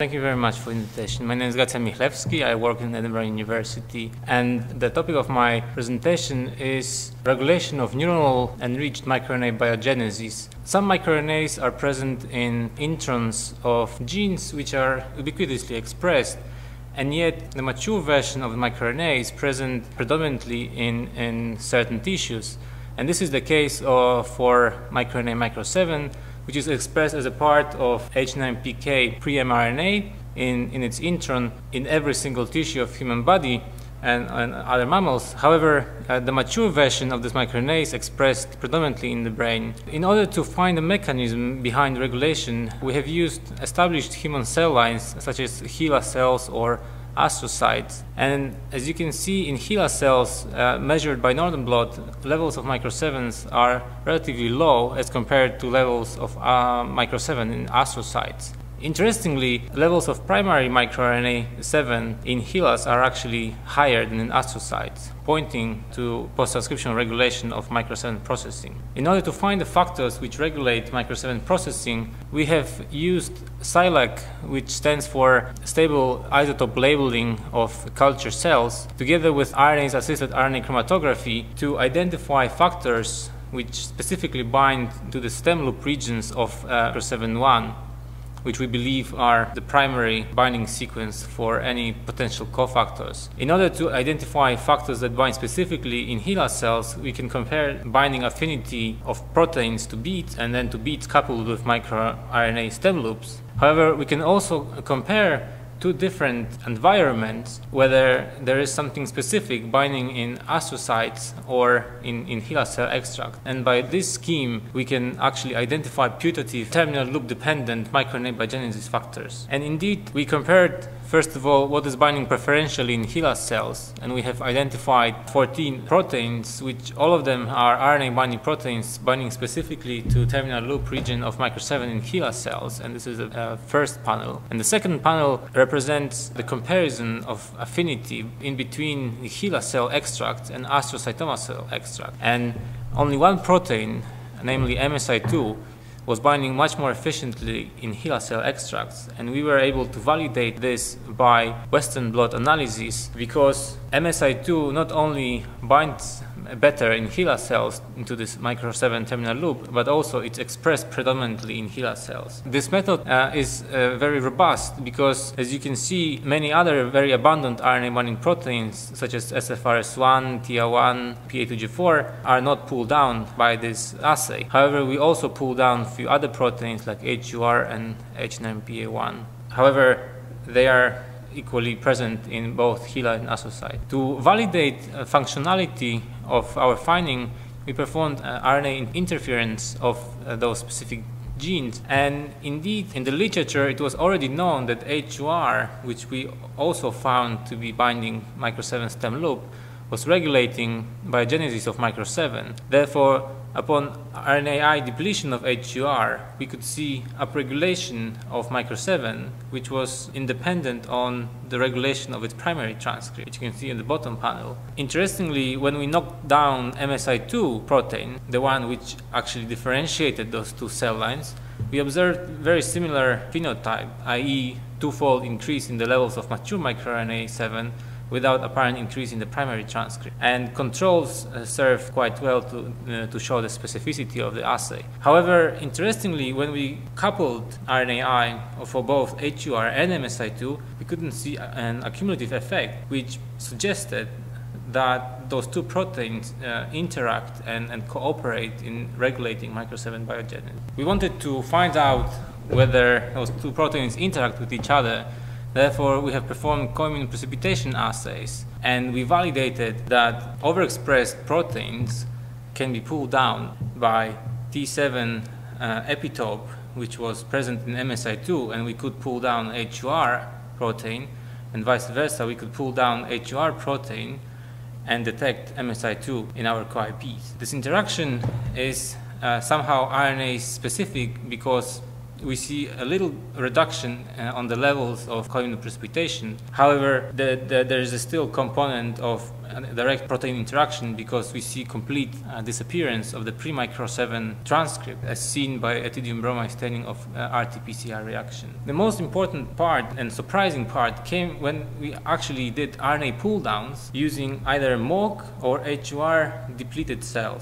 Thank you very much for the invitation. My name is Gracjan Michlewski. I work in Edinburgh University, and the topic of my presentation is regulation of neural-enriched microRNA biogenesis. Some microRNAs are present in introns of genes which are ubiquitously expressed, and yet the mature version of the microRNA is present predominantly in certain tissues. And this is the case for microRNA miR-7, which is expressed as a part of H9PK pre-mRNA in its intron in every single tissue of human body and other mammals. However, the mature version of this microRNA is expressed predominantly in the brain. In order to find the mechanism behind regulation, we have used established human cell lines such as HeLa cells or astrocytes. And as you can see in HeLa cells measured by northern blot, levels of miR-7s are relatively low as compared to levels of miR-7 in astrocytes. Interestingly, levels of primary microRNA-7 in HeLas are actually higher than in astrocytes, pointing to post-transcriptional regulation of miR-7 processing. In order to find the factors which regulate miR-7 processing, we have used SILAC, which stands for Stable Isotope Labeling of Culture Cells, together with RNase-assisted RNA Chromatography to identify factors which specifically bind to the stem loop regions of miR-7-1, which we believe are the primary binding sequence for any potential cofactors. In order to identify factors that bind specifically in HeLa cells, we can compare binding affinity of proteins to beads and then to beads coupled with microRNA stem loops. However, we can also compare two different environments, whether there is something specific binding in astrocytes or in HeLa cell extract. And by this scheme, we can actually identify putative terminal loop dependent microRNA biogenesis factors. And indeed, we compared first of all what is binding preferentially in HeLa cells, and we have identified 14 proteins, which all of them are RNA binding proteins binding specifically to terminal loop region of miR-7 in HeLa cells, and this is the first panel. And the second panel represents the comparison of affinity in between the HeLa cell extract and astrocytoma cell extract. And only one protein, namely MSI2, was binding much more efficiently in HeLa cell extracts, and we were able to validate this by Western blot analysis, because MSI2 not only binds better in HeLa cells into this miR-7 terminal loop, but also it's expressed predominantly in HeLa cells. This method is very robust because, as you can see, many other very abundant RNA binding proteins such as SFRS1, TIA1, PA2G4 are not pulled down by this assay. However, we also pull down a few other proteins like HUR and H9PA1. However, they are equally present in both HeLa and astrocyte. To validate functionality of our finding, we performed RNA interference of those specific genes, and indeed in the literature it was already known that HUR, which we also found to be binding miR-7 stem loop, was regulating biogenesis of miR-7. Therefore, upon RNAi depletion of HUR, we could see upregulation of miR-7, which was independent on the regulation of its primary transcript, which you can see in the bottom panel. Interestingly, when we knocked down MSI2 protein, the one which actually differentiated those two cell lines, we observed very similar phenotype, i.e. twofold increase in the levels of mature microRNA-7 without apparent increase in the primary transcript. And controls serve quite well to show the specificity of the assay. However, interestingly, when we coupled RNAi for both HUR and MSI2, we couldn't see an accumulative effect, which suggested that those two proteins interact and cooperate in regulating miR-7 biogenesis. We wanted to find out whether those two proteins interact with each other. Therefore, we have performed co-immune precipitation assays, and we validated that overexpressed proteins can be pulled down by T7 epitope, which was present in MSI2, and we could pull down HUR protein, and vice versa, we could pull down HUR protein and detect MSI2 in our co-IPs. This interaction is somehow RNA specific because we see a little reduction on the levels of co-immune precipitation. However, there is a still component of a direct protein interaction because we see complete disappearance of the pre-miR-7 transcript as seen by ethidium bromide staining of RT-PCR reaction. The most important part and surprising part came when we actually did RNA pull downs using either MOC or HUR depleted cell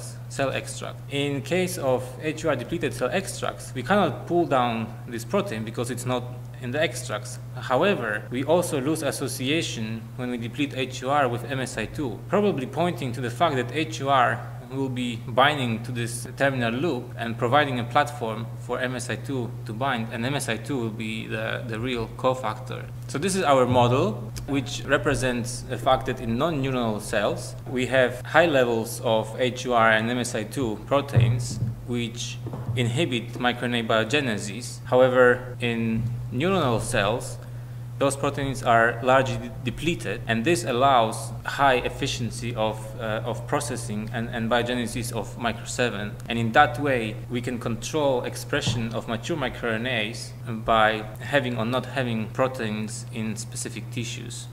extract. In case of HUR depleted cell extracts, we cannot pull down this protein because it's not in the extracts. However, we also lose association when we deplete HUR with MSI2, probably pointing to the fact that HUR will be binding to this terminal loop and providing a platform for MSI2 to bind, and MSI2 will be the real cofactor. So this is our model, which represents the fact that in non-neuronal cells we have high levels of HUR and MSI2 proteins which inhibit microRNA biogenesis. However, in neuronal cells, those proteins are largely depleted, and this allows high efficiency of processing and biogenesis of miR-7. And in that way, we can control expression of mature microRNAs by having or not having proteins in specific tissues.